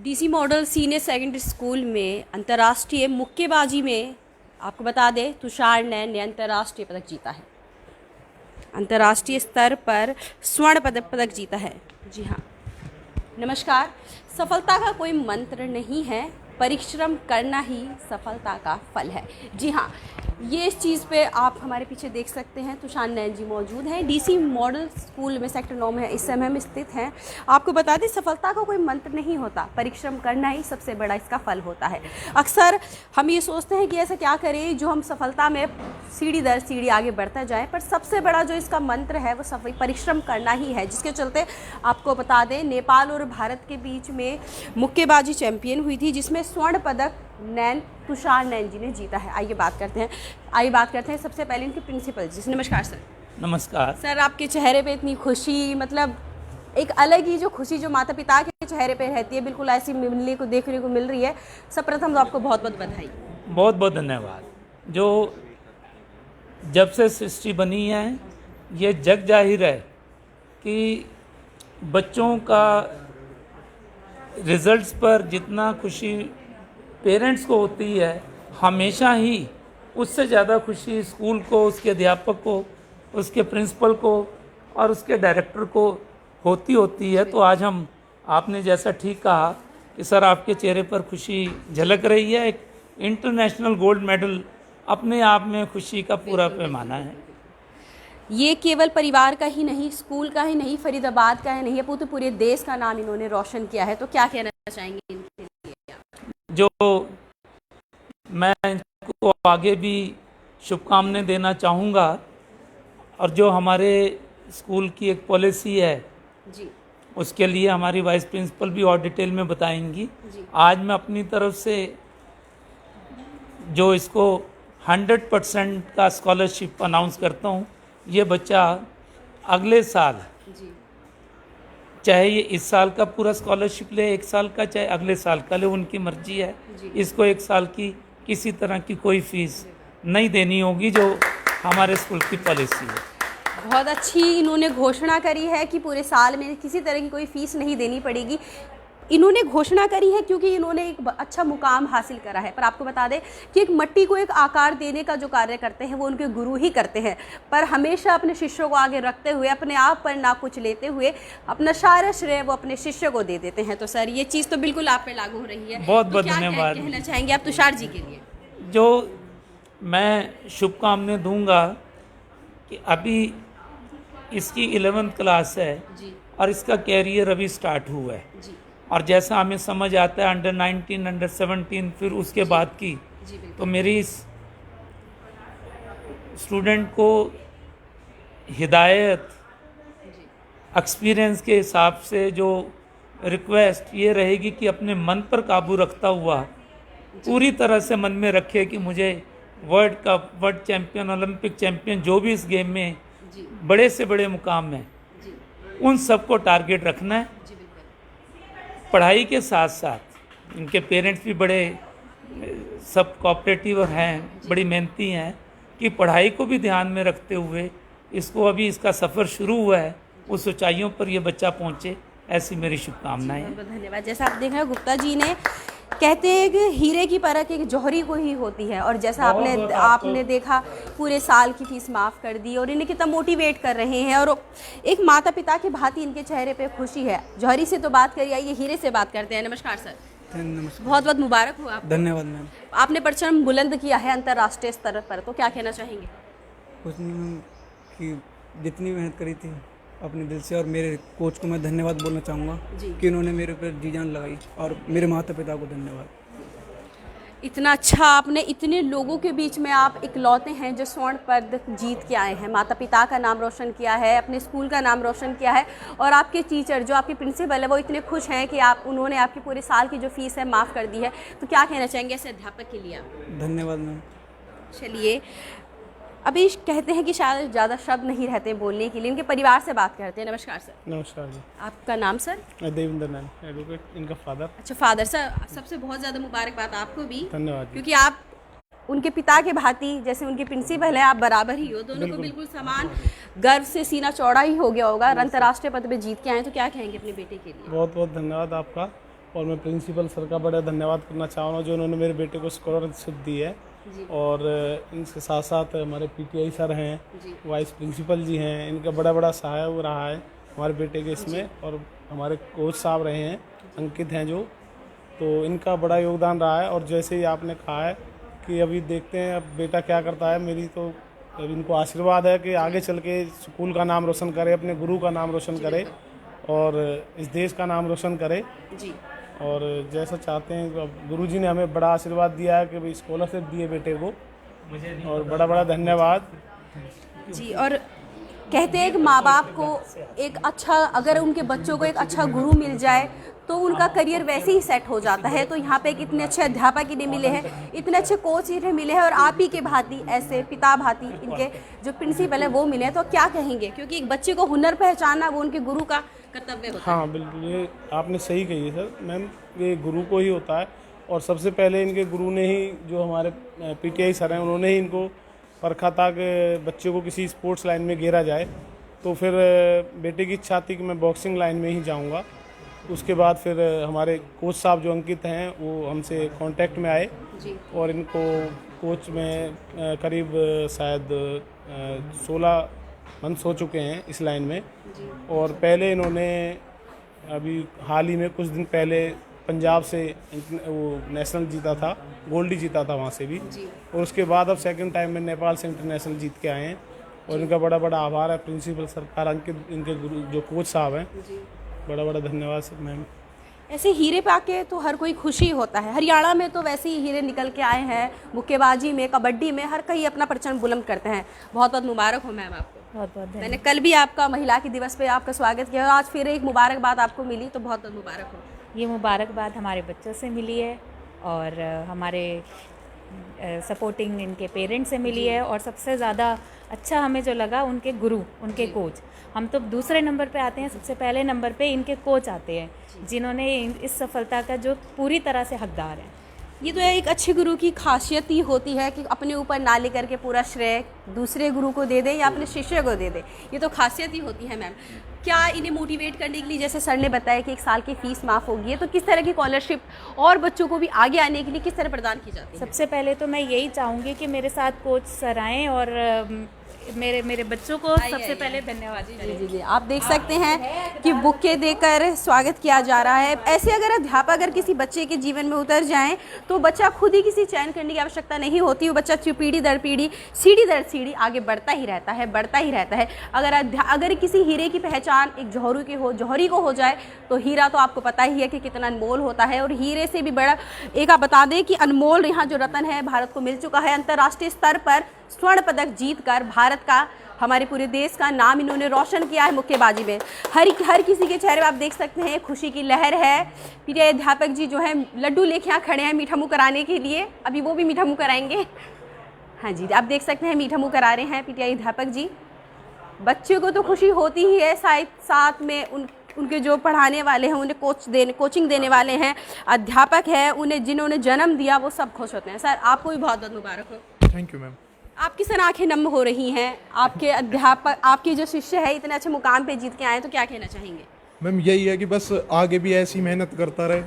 DC model senior secondary school में अंतर्राष्ट्रीय मुक्केबाजी में आपको बता दें तुषार नैन ने अंतर्राष्ट्रीय पदक जीता है। अंतर्राष्ट्रीय स्तर पर स्वर्ण पदक जीता है। जी हाँ, नमस्कार। सफलता का कोई मंत्र नहीं है, परिश्रम करना ही सफलता का फल है। जी हाँ, ये इस चीज़ पे आप हमारे पीछे देख सकते हैं। तुषार नैन जी मौजूद हैं डीसी मॉडल स्कूल में, सेक्टर 9 में इस समय हम स्थित हैं। आपको बता दें, सफलता का कोई मंत्र नहीं होता, परिश्रम करना ही सबसे बड़ा इसका फल होता है। अक्सर हम ये सोचते हैं कि ऐसा क्या करें जो हम सफलता में सीढ़ी दर सीढ़ी आगे बढ़ता जाएं, पर सबसे बड़ा जो इसका मंत्र है वो परिश्रम करना ही है। जिसके चलते आपको बता दें, नेपाल और भारत के बीच में मुक्केबाजी चैंपियन हुई थी, जिसमें स्वर्ण पदक तुषार नैन जी ने जीता है। आइए बात करते हैं सबसे पहले इनके प्रिंसिपल जी से। नमस्कार सर। नमस्कार सर, आपके चेहरे पे इतनी खुशी, मतलब एक अलग ही जो खुशी जो माता पिता के चेहरे पे रहती है, बिल्कुल ऐसी मिलने को देखने को मिल रही है। सर्वप्रथम तो आपको बहुत बहुत बधाई। बहुत बहुत धन्यवाद। जो जब से सृष्टि बनी है, ये जग जाहिर है कि बच्चों का रिजल्ट्स पर जितना खुशी पेरेंट्स को होती है, हमेशा ही उससे ज़्यादा खुशी स्कूल को, उसके अध्यापक को, उसके प्रिंसिपल को और उसके डायरेक्टर को होती है। तो आज हम, आपने जैसा ठीक कहा कि सर आपके चेहरे पर खुशी झलक रही है। एक इंटरनेशनल गोल्ड मेडल अपने आप में खुशी का पूरा पैमाना है। ये केवल परिवार का ही नहीं, स्कूल का ही नहीं, फरीदाबाद का ही नहीं, पूरे देश का नाम इन्होंने रोशन किया है। तो क्या कहना चाहेंगे इनके लिए? जो मैं इनको आगे भी शुभकामनाएं देना चाहूँगा, और जो हमारे स्कूल की एक पॉलिसी है जी, उसके लिए हमारी वाइस प्रिंसिपल भी और डिटेल में बताएंगी। आज मैं अपनी तरफ से जो इसको 100% का स्कॉलरशिप अनाउंस करता हूँ। ये बच्चा अगले साल जी, चाहे ये इस साल का पूरा स्कॉलरशिप ले, एक साल का, चाहे अगले साल का ले, उनकी मर्जी है। इसको एक साल की किसी तरह की कोई फीस नहीं देनी होगी, जो हमारे स्कूल की पॉलिसी है। बहुत अच्छी इन्होंने घोषणा करी है कि पूरे साल में किसी तरह की कोई फीस नहीं देनी पड़ेगी। इन्होंने घोषणा करी है क्योंकि इन्होंने एक अच्छा मुकाम हासिल करा है। पर आपको बता दें कि एक मिट्टी को एक आकार देने का जो कार्य करते हैं वो उनके गुरु ही करते हैं, पर हमेशा अपने शिष्यों को आगे रखते हुए, अपने आप पर ना कुछ लेते हुए, अपना सारा श्रेय वो अपने शिष्य को दे देते हैं। तो सर, ये चीज़ तो बिल्कुल आप पे लागू हो रही है। बहुत बहुत क्या धन्यवाद। कहना चाहेंगे आप तुषार जी के लिए? जो मैं शुभकामनाएं दूंगा कि अभी इसकी 11th क्लास है जी, और इसका कैरियर अभी स्टार्ट हुआ है जी, और जैसा हमें समझ आता है अंडर 19, अंडर 17, फिर उसके बाद की, तो मेरी इस स्टूडेंट को हिदायत एक्सपीरियंस के हिसाब से जो रिक्वेस्ट ये रहेगी कि अपने मन पर काबू रखता हुआ पूरी तरह से मन में रखे कि मुझे world cup, world champion, Olympic champion, जो भी इस गेम में बड़े से बड़े मुकाम में, उन सबको टारगेट रखना है। पढ़ाई के साथ साथ इनके पेरेंट्स भी बड़े सब कोऑपरेटिव हैं, बड़ी मेहनती हैं कि पढ़ाई को भी ध्यान में रखते हुए इसको, अभी इसका सफ़र शुरू हुआ है, उस ऊंचाइयों पर ये बच्चा पहुंचे, ऐसी मेरी शुभकामनाएं हैं। बहुत धन्यवाद। जैसा आप देख रहे हैं, गुप्ता जी ने कहते हैं कि हीरे की परख एक जौहरी को ही होती है, और जैसा आपने देखा पूरे साल की फीस माफ़ कर दी और इन्हें कितना मोटिवेट कर रहे हैं, और एक माता पिता की भांति इनके चेहरे पे खुशी है। जौहरी से तो बात करिए, आइए हीरे से बात करते हैं। नमस्कार सर। नमस्कार। बहुत बहुत मुबारक हो आप। धन्यवाद मैम। आपने परचम बुलंद किया है अंतर्राष्ट्रीय स्तर पर, तो क्या कहना चाहेंगे? कुछ नहीं मैम, कि जितनी मेहनत करी थी अपने दिल से, और मेरे कोच को मैं धन्यवाद बोलना चाहूँगा कि उन्होंने मेरे ऊपर जी जान लगाई, और मेरे माता पिता को धन्यवाद। इतना अच्छा आपने, इतने लोगों के बीच में आप इकलौते हैं जो स्वर्ण पदक जीत के आए हैं, माता पिता का नाम रोशन किया है, अपने स्कूल का नाम रोशन किया है, और आपके टीचर जो आपके प्रिंसिपल है वो इतने खुश हैं कि उन्होंने आपकी पूरे साल की जो फीस है माफ़ कर दी है। तो क्या कहना चाहेंगे ऐसे अध्यापक के लिए आप? धन्यवाद मैम। चलिए, अभी कहते हैं कि शायद ज़्यादा शब्द नहीं रहते बोलने के लिए, इनके परिवार से बात करते हैं। नमस्कार सर। नमस्कार जी। आपका नाम सर? देवेंद्र नैन, एडवोकेट, इनका फादर। अच्छा, फादर। सर, सबसे बहुत ज़्यादा मुबारकबाद आपको भी। धन्यवाद। क्योंकि आप उनके पिता के भांति, जैसे उनके प्रिंसिपल है, आप बराबर ही हो, दोनों को बिल्कुल समान। गर्व से सीना चौड़ा ही हो गया होगा, अंतर्राष्ट्रीय पद पे जीत के आए, तो क्या कहेंगे अपने बेटे के लिए? बहुत बहुत धन्यवाद आपका। और मैं प्रिंसिपल सर का बड़ा धन्यवाद करना चाहूँगा जो उन्होंने मेरे बेटे को स्कॉलरशिप दी है। और इनके साथ साथ हमारे पीटीआई सर हैं, वाइस प्रिंसिपल जी हैं, इनका बड़ा बड़ा सहायक रहा है हमारे बेटे के इसमें। और हमारे कोच साहब रहे हैं, अंकित हैं जो, तो इनका बड़ा योगदान रहा है। और जैसे ही आपने कहा है कि अभी देखते हैं अब बेटा क्या करता है, मेरी तो इनको आशीर्वाद है कि आगे चल के स्कूल का नाम रोशन करे, अपने गुरु का नाम रोशन करे और इस देश का नाम रोशन करे जी। और जैसा चाहते हैं। अब गुरुजी ने हमें बड़ा आशीर्वाद दिया है कि भाई स्कॉलरशिप दिए बेटे को, और बड़ा बड़ा धन्यवाद जी। और कहते हैं कि माँ बाप को एक अच्छा, अगर उनके बच्चों को एक अच्छा गुरु मिल जाए तो उनका करियर वैसे ही सेट हो जाता है। तो यहाँ पे एक इतने अच्छे अध्यापक इन्हें मिले हैं, इतने अच्छे कोच इन्हें मिले हैं, और आप ही के भांति ऐसे पिता भांति इनके जो प्रिंसिपल है वो मिले हैं। तो क्या कहेंगे, क्योंकि एक बच्चे को हुनर पहचानना वो उनके गुरु का कर्तव्य होता है। हाँ बिल्कुल, ये आपने सही कही है सर मैम, ये गुरु को ही होता है। और सबसे पहले इनके गुरु ने ही, जो हमारे पीटीआई सर हैं, उन्होंने ही इनको परखा था कि बच्चे को किसी स्पोर्ट्स लाइन में घेरा जाए। तो फिर बेटे की इच्छा थी कि मैं बॉक्सिंग लाइन में ही जाऊंगा। उसके बाद फिर हमारे कोच साहब जो अंकित हैं वो हमसे कांटेक्ट में आए जी। और इनको कोच में करीब शायद 16 मंथ्स हो चुके हैं इस लाइन में। और पहले इन्होंने अभी हाल ही में कुछ दिन पहले पंजाब से वो नेशनल जीता था, गोल्ड ही जीता था वहाँ से भी। और उसके बाद अब सेकंड टाइम में नेपाल से इंटरनेशनल जीत के आए हैं। और इनका बड़ा बड़ा आभार है प्रिंसिपल सरकार, अंकित, इनके गुरु जो कोच साहब हैं, बड़ा बड़ा धन्यवाद सर मैम। ऐसे हीरे पाके तो हर कोई खुशी होता है। हरियाणा में तो वैसे ही हीरे निकल के आए हैं, मुक्केबाजी में, कबड्डी में, हर कहीं अपना परचम बुलंद करते हैं। बहुत बहुत मुबारक हो मैम आपको। बहुत बहुत धन्यवाद। मैंने कल भी आपका महिला के दिवस पे आपका स्वागत किया और आज फिर एक मुबारकबाद आपको मिली, तो बहुत बहुत मुबारक हो। ये मुबारकबाद हमारे बच्चों से मिली है और हमारे सपोर्टिंग इनके पेरेंट्स से मिली है। और सबसे ज़्यादा अच्छा हमें जो लगा उनके गुरु, उनके कोच। हम तो दूसरे नंबर पे आते हैं, सबसे पहले नंबर पे इनके कोच आते हैं, जिन्होंने इस सफलता का जो पूरी तरह से हकदार है। ये तो एक अच्छे गुरु की खासियत ही होती है कि अपने ऊपर ना लेकर के पूरा श्रेय दूसरे गुरु को दे दे या अपने शिष्य को दे दे। ये तो खासियत ही होती है मैम। क्या इन्हें मोटिवेट करने के लिए, जैसे सर ने बताया कि 1 साल की फ़ीस माफ़ होगी है, तो किस तरह की स्कॉलरशिप और बच्चों को भी आगे आने के लिए किस तरह प्रदान की जाती है? सबसे पहले तो मैं यही चाहूँगी कि मेरे साथ कोच सर आएँ और मेरे बच्चों को सबसे पहले धन्यवाद करें। जी। आप देख सकते हैं कि बुक्के देकर स्वागत किया जा रहा है। ऐसे अगर अध्यापक अगर किसी बच्चे के जीवन में उतर जाएं तो बच्चा खुद ही किसी चयन करने की आवश्यकता नहीं होती। वो बच्चा पीढ़ी दर पीढ़ी, सीढ़ी दर सीढ़ी आगे बढ़ता ही रहता है। अगर किसी हीरे की पहचान एक जौहरी को हो जाए तो हीरा तो आपको पता ही है कि कितना अनमोल होता है। और हीरे से भी बड़ा एक आप बता दें कि अनमोल यहाँ जो रत्न है भारत को मिल चुका है। अंतर्राष्ट्रीय स्तर पर स्वर्ण पदक जीतकर भारत का, हमारे पूरे देश का नाम इन्होंने रोशन किया है मुक्केबाजी में। हर किसी के चेहरे पर आप देख सकते हैं खुशी की लहर है। पीटीआई अध्यापक जी जो है लड्डू लेके यहाँ खड़े हैं मीठा मुँह कराने के लिए, अभी वो भी मीठा मुँह कराएंगे। हाँ जी, आप देख सकते हैं मीठा मुँह करा रहे हैं पीटीआई अध्यापक जी। बच्चे को तो खुशी होती ही है, साथ में उनके जो पढ़ाने वाले हैं, उन्हें कोचिंग देने वाले हैं, अध्यापक हैं, उन्हें जिन्होंने जन्म दिया, वो सब खुश होते हैं। सर आपको भी बहुत बहुत मुबारक हो। Thank you ma'am. आपकी सर आंखें नम हो रही हैं, आपके अध्यापक, आपके जो शिष्य है इतने अच्छे मुकाम पे जीत के आए, तो क्या कहना चाहेंगे? मैम यही है कि बस आगे भी ऐसी मेहनत करता रहे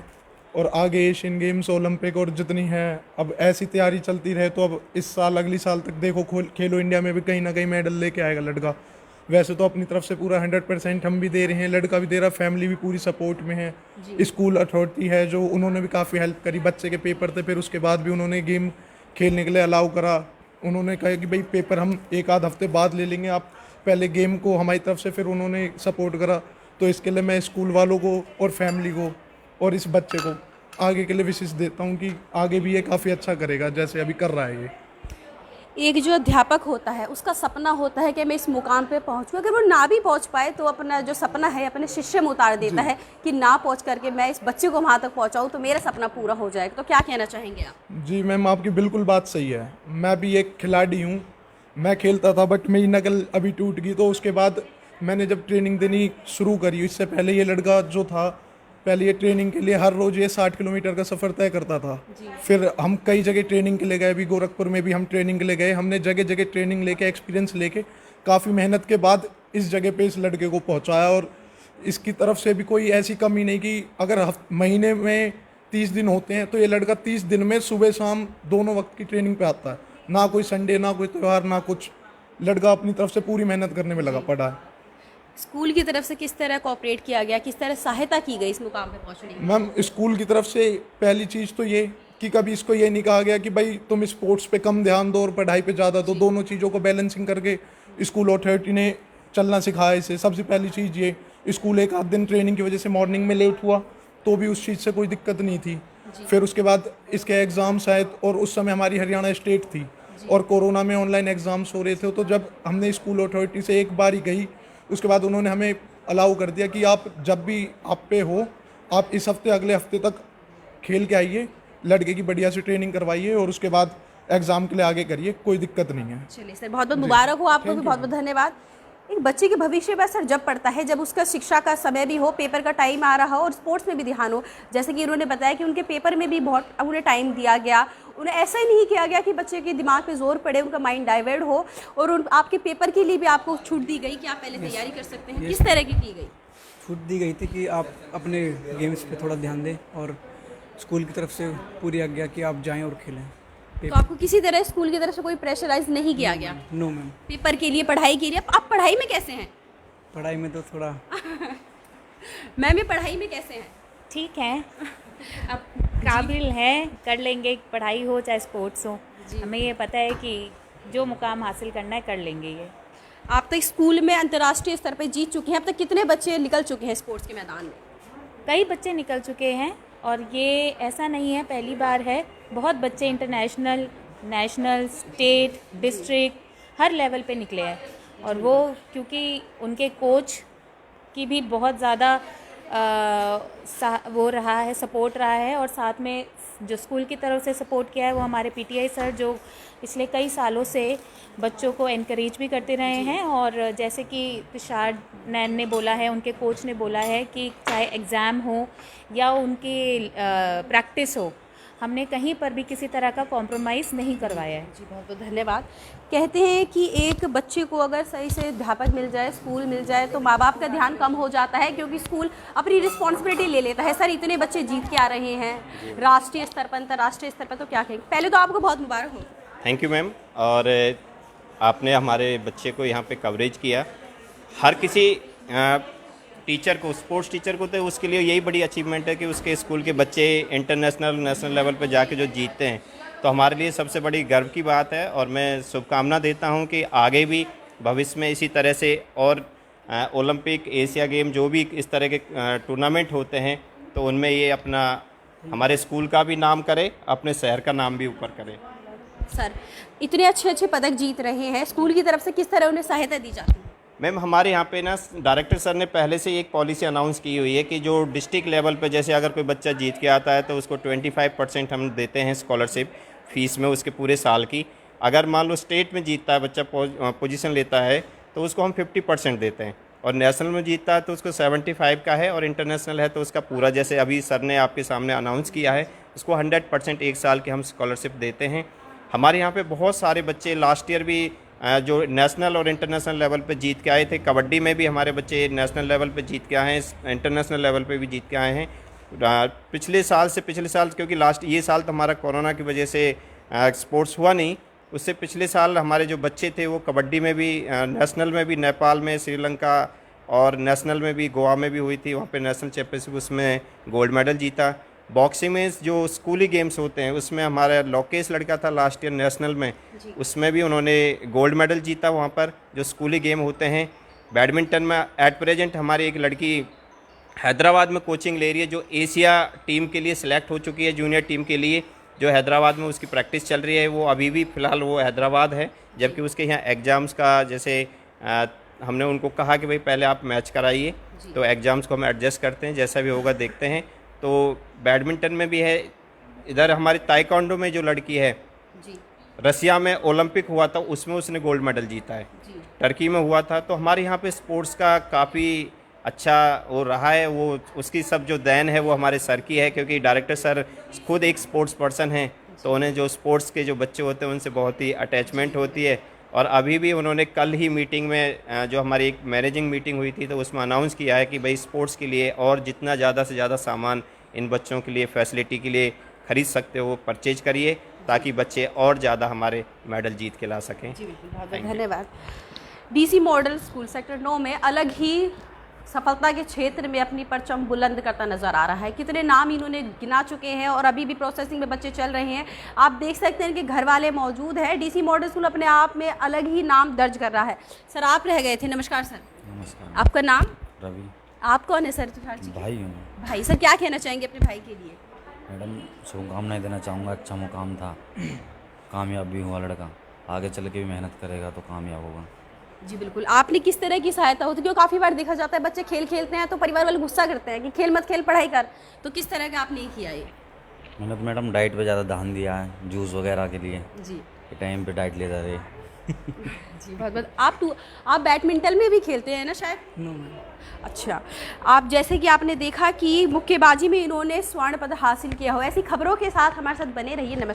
और आगे एशियन गेम्स, ओलंपिक और जितनी है अब ऐसी तैयारी चलती रहे तो अब इस साल अगली साल तक देखो खेलो इंडिया में भी कहीं ना कहीं मेडल लेके आएगा लड़का। वैसे तो अपनी तरफ से पूरा 100% हम भी दे रहे हैं, लड़का भी दे रहा, फैमिली भी पूरी सपोर्ट में है। स्कूल अथॉरिटी है जो उन्होंने भी काफ़ी हेल्प करी। बच्चे के पेपर थे, फिर उसके बाद भी उन्होंने गेम खेलने के लिए अलाउ करा। उन्होंने कहा कि भाई पेपर हम 1 आध हफ्ते बाद ले लेंगे, आप पहले गेम को हमारी तरफ से, फिर उन्होंने सपोर्ट करा। तो इसके लिए मैं स्कूल वालों को और फैमिली को और इस बच्चे को आगे के लिए विशेष देता हूँ कि आगे भी ये काफ़ी अच्छा करेगा जैसे अभी कर रहा है ये। एक जो अध्यापक होता है उसका सपना होता है कि मैं इस मुकाम पे पहुंचूं। अगर वो ना भी पहुंच पाए तो अपना जो सपना है अपने शिष्य में उतार देता है कि ना पहुंच करके मैं इस बच्चे को वहां तक पहुंचाऊं तो मेरा सपना पूरा हो जाएगा। तो क्या कहना चाहेंगे आप? जी मैम, आपकी बिल्कुल बात सही है। मैं भी एक खिलाड़ी हूँ, मैं खेलता था बट मेरी नकल अभी टूट गई। तो उसके बाद मैंने जब ट्रेनिंग देनी शुरू करी, इससे पहले ये लड़का जो था, पहले ये ट्रेनिंग के लिए हर रोज़ ये 60 किलोमीटर का सफ़र तय करता था। फिर हम कई जगह ट्रेनिंग के लिए गए, अभी गोरखपुर में भी हम ट्रेनिंग के लिए गए। हमने जगह जगह ट्रेनिंग लेके, एक्सपीरियंस लेके, काफ़ी मेहनत के बाद इस जगह पे इस लड़के को पहुंचाया। और इसकी तरफ से भी कोई ऐसी कमी नहीं कि अगर महीने में 30 दिन होते हैं तो ये लड़का 30 दिन में सुबह शाम दोनों वक्त की ट्रेनिंग पे आता है। ना कोई संडे, ना कोई त्यौहार, ना कुछ। लड़का अपनी तरफ से पूरी मेहनत करने में लगा पड़ा है। स्कूल की तरफ से किस तरह कोऑपरेट किया गया, किस तरह सहायता की गई इस मुकाम पे पहुंचने में? मैम, स्कूल की तरफ से पहली चीज़ तो ये कि कभी इसको ये नहीं कहा गया कि भाई तुम स्पोर्ट्स पे कम ध्यान दो और पढ़ाई पे ज़्यादा दो। दोनों चीज़ों को बैलेंसिंग करके स्कूल अथॉरिटी ने चलना सिखाया इसे। सबसे पहली चीज़ ये, स्कूल एक आध दिन ट्रेनिंग की वजह से मॉर्निंग में लेट हुआ तो भी उस चीज़ से कोई दिक्कत नहीं थी। फिर उसके बाद इसके एग्ज़ाम्स आए और उस समय हमारी हरियाणा स्टेट थी और कोरोना में ऑनलाइन एग्ज़ाम्स हो रहे थे। तो जब हमने स्कूल अथॉरिटी से एक बार ही गई, उसके बाद उन्होंने हमें अलाउ कर दिया कि आप जब भी आप पे हो, आप इस हफ्ते अगले हफ्ते तक खेल के आइए, लड़के की बढ़िया से ट्रेनिंग करवाइए और उसके बाद एग्ज़ाम के लिए आगे करिए, कोई दिक्कत नहीं है। चलिए सर, बहुत बहुत मुबारक हो आपको भी, बहुत बहुत धन्यवाद। एक बच्चे के भविष्य पर असर जब पड़ता है, जब उसका शिक्षा का समय भी हो, पेपर का टाइम आ रहा हो और स्पोर्ट्स में भी ध्यान हो, जैसे कि उन्होंने बताया कि उनके पेपर में भी बहुत उन्हें टाइम दिया गया, उन्हें ऐसा ही नहीं किया गया कि बच्चे के दिमाग पे जोर पड़े, उनका माइंड डाइवर्ट हो, और आपके पेपर के लिए भी आपको छूट दी गई कि आप पहले तैयारी कर सकते हैं। किस तरह की गई छूट दी गई थी कि आप अपने गेम्स पे थोड़ा ध्यान दें और स्कूल की तरफ से पूरी आज्ञा कि आप जाएं और खेलें। तो आपको किसी तरह स्कूल की तरफ से कोई प्रेशराइज नहीं किया गया? No ma'am. पेपर के लिए, पढ़ाई के लिए? आप पढ़ाई में कैसे हैं? पढ़ाई में तो थोड़ा मैं भी पढ़ाई में कैसे हैं? ठीक है, अब काबिल हैं, कर लेंगे, पढ़ाई हो चाहे स्पोर्ट्स हो। हमें ये पता है कि जो मुकाम हासिल करना है कर लेंगे ये। आप तक स्कूल में अंतर्राष्ट्रीय स्तर पर जीत चुके हैं, अब तक कितने बच्चे निकल चुके हैं स्पोर्ट्स के मैदान में? कई बच्चे निकल चुके हैं और ये ऐसा नहीं है पहली बार है, बहुत बच्चे इंटरनेशनल, नेशनल, स्टेट, डिस्ट्रिक्ट हर लेवल पे निकले हैं। और वो क्योंकि उनके कोच की भी बहुत ज़्यादा वो रहा है, सपोर्ट रहा है, और साथ में जो स्कूल की तरफ से सपोर्ट किया है वो हमारे पीटीआई सर जो पिछले कई सालों से बच्चों को एनकरेज भी करते रहे हैं। और जैसे कि तुषार नैन ने बोला है, उनके कोच ने बोला है कि चाहे एग्ज़ाम हो या उनकी प्रैक्टिस हो, हमने कहीं पर भी किसी तरह का कॉम्प्रोमाइज़ नहीं करवाया है। जी, बहुत बहुत धन्यवाद। कहते हैं कि एक बच्चे को अगर सही से अध्यापक मिल जाए, स्कूल मिल जाए, तो माँ बाप का ध्यान कम हो जाता है क्योंकि स्कूल अपनी रिस्पॉन्सिबिलिटी ले लेता है। सर, इतने बच्चे जीत के आ रहे हैं राष्ट्रीय स्तर पर, अंतर्राष्ट्रीय स्तर पर, तो क्या कहेंगे? पहले तो आपको बहुत मुबारक हो। Thank you ma'am. और आपने हमारे बच्चे को यहाँ पे कवरेज किया। हर किसी टीचर को, स्पोर्ट्स टीचर को, तो उसके लिए यही बड़ी अचीवमेंट है कि उसके स्कूल के बच्चे इंटरनेशनल, नेशनल लेवल पे जाके जो जीतते हैं, तो हमारे लिए सबसे बड़ी गर्व की बात है। और मैं शुभकामना देता हूँ कि आगे भी भविष्य में इसी तरह से और ओलंपिक, एशिया गेम, जो भी इस तरह के टूर्नामेंट होते हैं, तो उनमें ये अपना हमारे स्कूल का भी नाम करे, अपने शहर का नाम भी ऊपर करे। सर, इतने अच्छे अच्छे पदक जीत रहे हैं, स्कूल की तरफ से किस तरह उन्हें सहायता दी जाती है? मैम, हमारे यहाँ पे ना डायरेक्टर सर ने पहले से एक पॉलिसी अनाउंस की हुई है कि जो डिस्ट्रिक्ट लेवल पे जैसे अगर कोई बच्चा जीत के आता है तो उसको 25% हम देते हैं स्कॉलरशिप फीस में उसके पूरे साल की। अगर मान लो स्टेट में जीतता है बच्चा, पोजीशन लेता है, तो उसको हम 50% देते हैं, और नेशनल में जीतता है तो उसको 75 का है, और इंटरनेशनल है तो उसका पूरा, जैसे अभी सर ने आपके सामने अनाउंस किया है, उसको 100% एक साल की हम स्कॉलरशिप देते हैं। हमारे यहाँ पे बहुत सारे बच्चे लास्ट ईयर भी जो नेशनल और इंटरनेशनल लेवल पे जीत के आए थे। कबड्डी में भी हमारे बच्चे नेशनल लेवल पे जीत के आए हैं, इंटरनेशनल लेवल पे भी जीत के आए हैं। पिछले साल, क्योंकि ये साल तो हमारा कोरोना की वजह से स्पोर्ट्स हुआ नहीं, उससे पिछले साल हमारे जो बच्चे थे वो कबड्डी में भी, नेशनल में भी नेपाल में, श्रीलंका, और नेशनल में भी गोवा में भी हुई थी, वहाँ पे नेशनल चैंपियनशिप, उसमें गोल्ड मेडल जीता। बॉक्सिंग में जो स्कूली गेम्स होते हैं उसमें हमारा लोकेश लड़का था लास्ट ईयर नेशनल में, उसमें भी उन्होंने गोल्ड मेडल जीता वहाँ पर, जो स्कूली गेम होते हैं। बैडमिंटन में एट प्रेजेंट हमारी एक लड़की हैदराबाद में कोचिंग ले रही है, जो एशिया टीम के लिए सिलेक्ट हो चुकी है, जूनियर टीम के लिए, जो हैदराबाद में उसकी प्रैक्टिस चल रही है। वो अभी भी फ़िलहाल वो हैदराबाद है, जबकि उसके यहाँ एग्ज़ाम्स का, जैसे हमने उनको कहा कि भाई पहले आप मैच कराइए, तो एग्ज़ाम्स को हम एडजस्ट करते हैं, जैसा भी होगा देखते हैं। तो बैडमिंटन में भी है। इधर हमारी ताइक्वांडो में जो लड़की है, रसिया में ओलंपिक हुआ था, उसमें उसने गोल्ड मेडल जीता है, टर्की में हुआ था। तो हमारे यहाँ पे स्पोर्ट्स का काफ़ी अच्छा वो रहा है। वो उसकी सब जो देन है वो हमारे सर की है, क्योंकि डायरेक्टर सर खुद एक स्पोर्ट्स पर्सन हैं, तो उन्हें जो स्पोर्ट्स के जो बच्चे होते हैं उनसे बहुत ही अटैचमेंट होती है। और अभी भी उन्होंने कल ही मीटिंग में जो हमारी एक मैनेजिंग मीटिंग हुई थी तो उसमें अनाउंस किया है कि भाई स्पोर्ट्स के लिए और जितना ज़्यादा से ज़्यादा सामान इन बच्चों के लिए फैसिलिटी के लिए खरीद सकते हो वो परचेज करिए ताकि बच्चे और ज़्यादा हमारे मेडल जीत के ला सकें। जी बिल्कुल, बहुत बहुत धन्यवाद। डीसी मॉडल स्कूल सेक्टर 9 में अलग ही सफलता के क्षेत्र में अपनी परचम बुलंद करता नजर आ रहा है। कितने नाम इन्होंने गिना चुके हैं और अभी भी प्रोसेसिंग में बच्चे चल रहे हैं। आप देख सकते हैं कि घर वाले मौजूद हैं। डीसी मॉडल स्कूल अपने आप में अलग ही नाम दर्ज कर रहा है। सर आप रह गए थे, नमस्कार सर। नमस्कार। आपका नाम? रवि। आप कौन है सर? तुषार जी भाई हूँ मैं। भाई, सर क्या कहना चाहेंगे अपने भाई के लिए? मैडम शुभकामनाएं देना चाहूँगा, अच्छा मुकाम था, कामयाब भी हुआ लड़का, आगे चल के भी मेहनत करेगा तो कामयाब होगा। जी बिल्कुल। आपने किस तरह की सहायता होती है? क्योंकि काफ़ी बार देखा जाता है बच्चे खेल खेलते हैं तो परिवार वाले गुस्सा करते हैं कि खेल मत खेल, पढ़ाई कर, तो किस तरह का आपने किया ये? मैंने तो मैडम डाइट पे ज़्यादा ध्यान दिया है, जूस वगैरह के लिए जी टाइम पे डाइट लेता रहे। जी बहुत बहुत। आप बैडमिंटन में भी खेलते हैं ना शायद? No ma'am. अच्छा, आप जैसे कि आपने देखा कि मुक्केबाजी में इन्होंने स्वर्ण पदक हासिल किया हो, ऐसी खबरों के साथ हमारे साथ बने रहिए। नमस्कार।